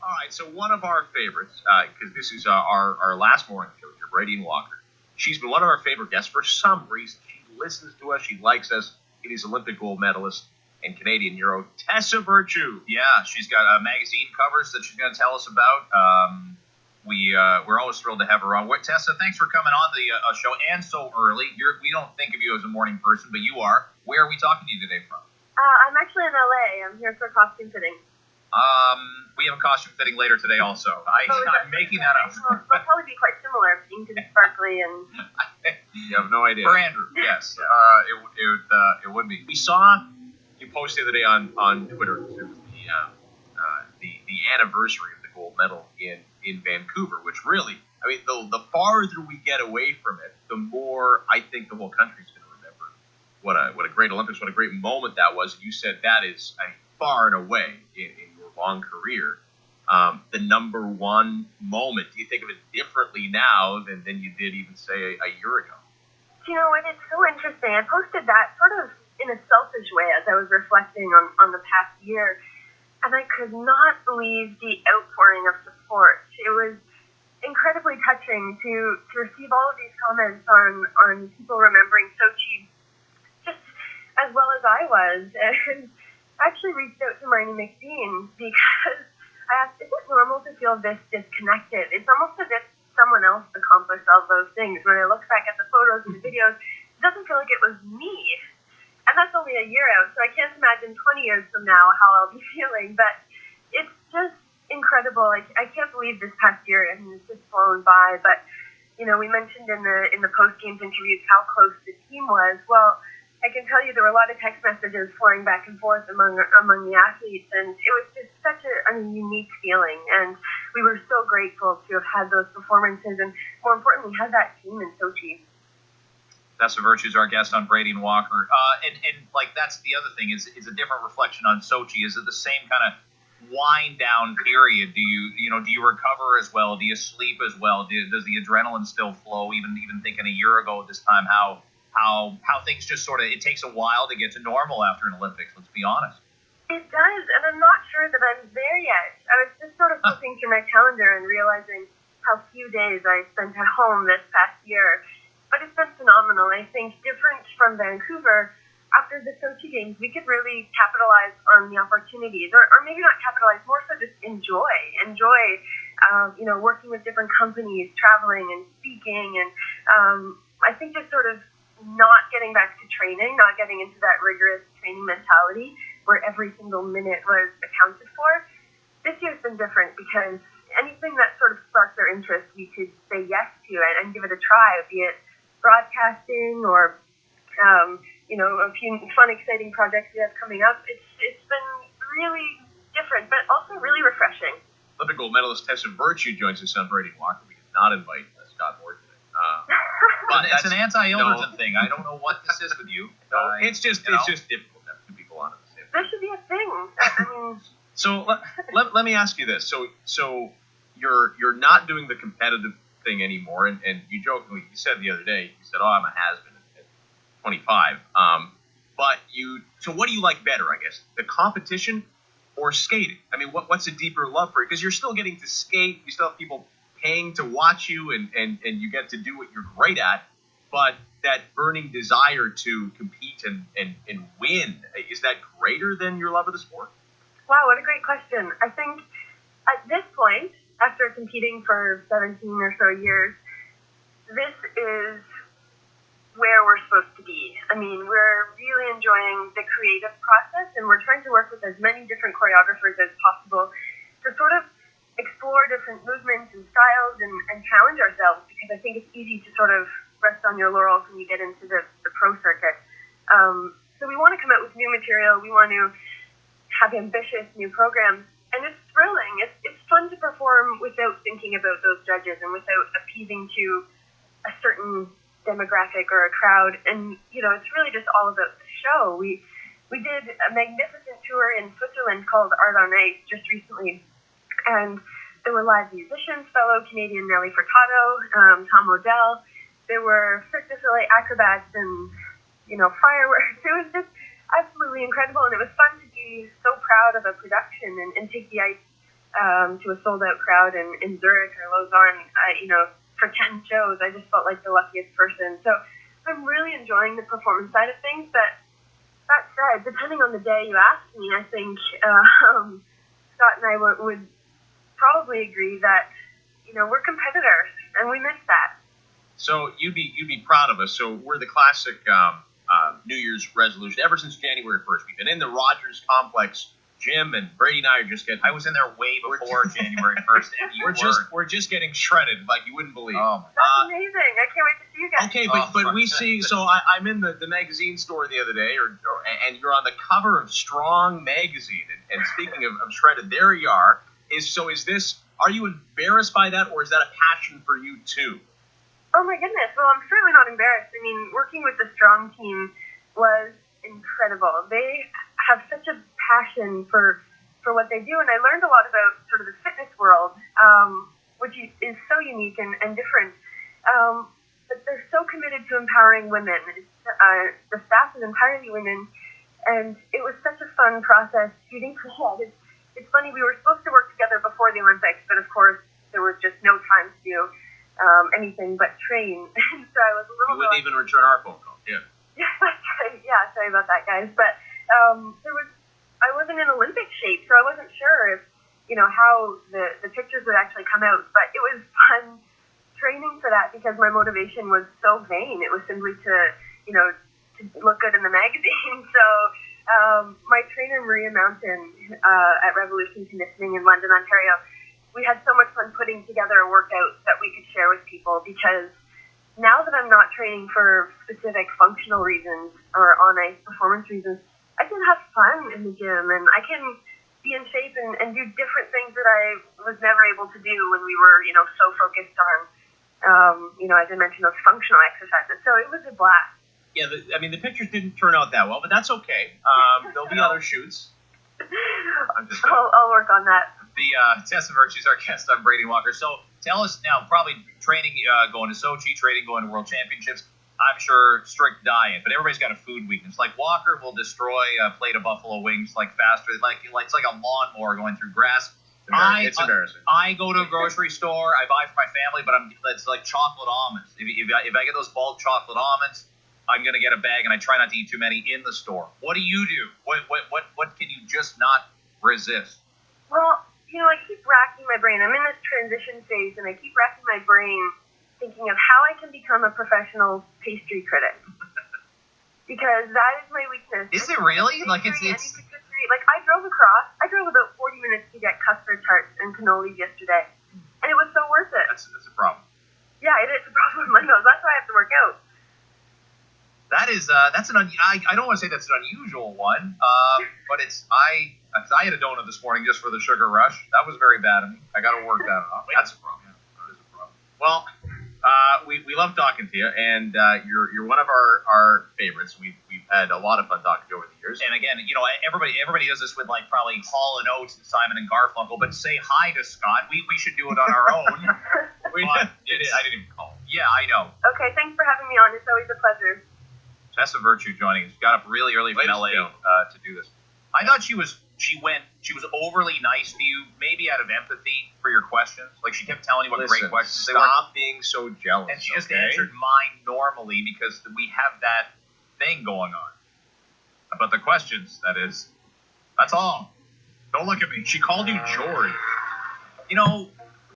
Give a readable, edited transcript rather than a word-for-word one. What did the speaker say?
All right, so one of our favorites, because this is our last morning show here, Bradey and Walker. She's been one of our favorite guests for some reason. She listens to us. She likes us. It is Olympic gold medalist and Canadian Euro, Tessa Virtue. Yeah, she's got magazine covers that she's going to tell us about. We're always thrilled to have her on. Tessa, thanks for coming on the show, and so early. We don't think of you as a morning person, but you are. Where are we talking to you today from? I'm actually in LA. I'm here for costume fitting. We have a costume fitting later today also. I'm making that up. Well, they'll probably be quite similar, pink and sparkly and... You have no idea. For Andrew, yes. It would be. We saw you post the other day on Twitter. It was the anniversary of the gold medal in Vancouver, which really, I mean, the farther we get away from it, the more I think the whole country's going to remember what a great Olympics, what a great moment that was. You said that is, I mean, far and away in your long career, the number one moment. Do you think of it differently now than you did even, say, a year ago? You know what? It's so interesting. I posted that sort of in a selfish way as I was reflecting on the past year, and I could not believe the outpouring of support. It was incredibly touching to receive all of these comments on people remembering Sochi just as well as I was. And I actually reached out to Marnie McBean because I asked, is it normal to feel this disconnected? It's almost as if someone else accomplished all those things. When I look back at the photos and the videos, it doesn't feel like it was me. And that's only a year out, so I can't imagine 20 years from now how I'll be feeling. But it's just incredible. I can't believe this past year and it's just flown by. But, you know, we mentioned in the post-games interviews how close the team was. Well, I can tell you there were a lot of text messages flying back and forth among the athletes, and it was just such a unique feeling. And we were so grateful to have had those performances, and more importantly, had that team in Sochi. Tessa Virtue is our guest on Bradey and Walker, and like that's the other thing is a different reflection on Sochi. Is it the same kind of wind down period? Do you recover as well? Do you sleep as well? Does the adrenaline still flow? Even thinking a year ago at this time, how things just sort of, it takes a while to get to normal after an Olympics, let's be honest. It does, and I'm not sure that I'm there yet. I was just sort of flipping through my calendar and realizing how few days I spent at home this past year. But it's been phenomenal. I think different from Vancouver, after the Sochi Games, we could really capitalize on the opportunities, or maybe not capitalize, more so just enjoy, working with different companies, traveling and speaking, and I think just sort of not getting back to training, not getting into that rigorous training mentality where every single minute was accounted for. This year's been different because anything that sort of sparked their interest, we could say yes to and give it a try, be it broadcasting or, a few fun, exciting projects we have coming up. It's been really different, but also really refreshing. Olympic gold medalist Tessa Virtue joins us on Bradey and Walker. We did not invite Scott Moore today. But it's an anti-Ilderton thing. I don't know what this is with you. It's just difficult to have two people on at the same time. There should be a thing. I mean... So let me ask you this. So you're not doing the competitive thing anymore, and you jokingly, you said the other day, you said, "Oh, I'm a has-been at 25." So what do you like better, I guess, the competition or skating? I mean, what's a deeper love for it? Because you're still getting to skate, you still have people paying to watch you, and you get to do what you're great at, but that burning desire to compete and win, is that greater than your love of the sport? Wow, what a great question. I think at this point, after competing for 17 or so years, this is where we're supposed to be. I mean, we're really enjoying the creative process, and we're trying to work with as many different choreographers as possible to sort of explore different movements and styles and challenge ourselves, because I think it's easy to sort of rest on your laurels when you get into the pro circuit. So we want to come out with new material. We want to have ambitious new programs, and it's thrilling. It's fun to perform without thinking about those judges and without appeasing to a certain demographic or a crowd. And, it's really just all about the show. We did a magnificent tour in Switzerland called Art on Ice just recently, and there were live musicians, fellow Canadian Nelly Furtado, Tom Odell. There were Cirque du Soleil acrobats and, fireworks. It was just absolutely incredible, and it was fun to be so proud of a production and take the ice to a sold-out crowd in Zurich or Lausanne, for 10 shows. I just felt like the luckiest person. So I'm really enjoying the performance side of things, but that said, depending on the day you ask me, I think Scott and I would probably agree that, we're competitors, and we miss that. So you'd be proud of us. So we're the classic New Year's resolution. Ever since January 1st, we've been in the Rogers Complex gym, and Bradey and I are just getting. I was in there way before January 1st, and we're just getting shredded like you wouldn't believe. Oh, that's amazing! I can't wait to see you guys. Okay, but we see. So I'm in the magazine store the other day, and you're on the cover of Strong magazine. And speaking of shredded, there you are. Is this? Are you embarrassed by that, or is that a passion for you too? Oh my goodness! Well, I'm certainly not embarrassed. I mean, working with the Strong team was incredible. They have such a passion for what they do, and I learned a lot about sort of the fitness world, which is so unique and different. But they're so committed to empowering women. The staff is entirely women, and it was such a fun process shooting for that. It's funny, we were supposed to work together before the Olympics, but of course there was just no time to do anything but train. So I was a little. You wouldn't even return our phone call. Yeah. Yeah, that's right. Yeah, sorry about that, guys. But I wasn't in Olympic shape, so I wasn't sure if how the pictures would actually come out. But it was fun training for that because my motivation was so vain. It was simply to look good in the magazine. So my trainer Maria Mountain at Revolution Conditioning in London, Ontario, we had so much fun putting together a workout that we could share with people because now that I'm not training for specific functional reasons or on-ice performance reasons, I can have fun in the gym and I can be in shape and do different things that I was never able to do when we were, so focused on, as I mentioned, those functional exercises. So it was a blast. Yeah, the pictures didn't turn out that well, but that's okay. There'll be other shoots. I'll work on that. Tessa Virtue's our guest on Bradey Walker. So tell us now, probably training, going to Sochi, training, going to World Championships. I'm sure strict diet, but everybody's got a food weakness. Like Walker will destroy a plate of buffalo wings faster, like it's like a lawnmower going through grass. It's embarrassing. I go to a grocery store, I buy for my family, but it's like chocolate almonds. If I get those bulk chocolate almonds, I'm gonna get a bag, and I try not to eat too many in the store. What do you do? What can you just not resist? Well, I keep racking my brain. I'm in this transition phase, and I keep racking my brain thinking of how I can become a professional pastry critic. Because that is my weakness. Is it really? Like it's like I drove about 40 minutes to get custard tarts and cannolis yesterday, and it was so worth it. That's a problem. Yeah, it is a problem with my nose. That's why I have to work out. That is I don't want to say that's an unusual one, but I had a donut this morning just for the sugar rush. That was very bad of me. I got to work that off. That's a problem. Yeah, that is a problem. Well, we love talking to you, and you're one of our favorites. We've had a lot of fun talking to you over the years. And again, everybody does this with probably Hall and Oates and Simon and Garfunkel, but say hi to Scott. We should do it on our own. I didn't even call. Yeah, I know. Okay, thanks for having me on. It's always a pleasure. Tessa Virtue joining us. Got up really early from LA to do this. I thought she was overly nice to you, maybe out of empathy for your questions. Like she kept telling you what great questions they were. Stop being so jealous. And she just answered mine normally because we have that thing going on. About the questions, that is. That's all. Don't look at me. She called you George.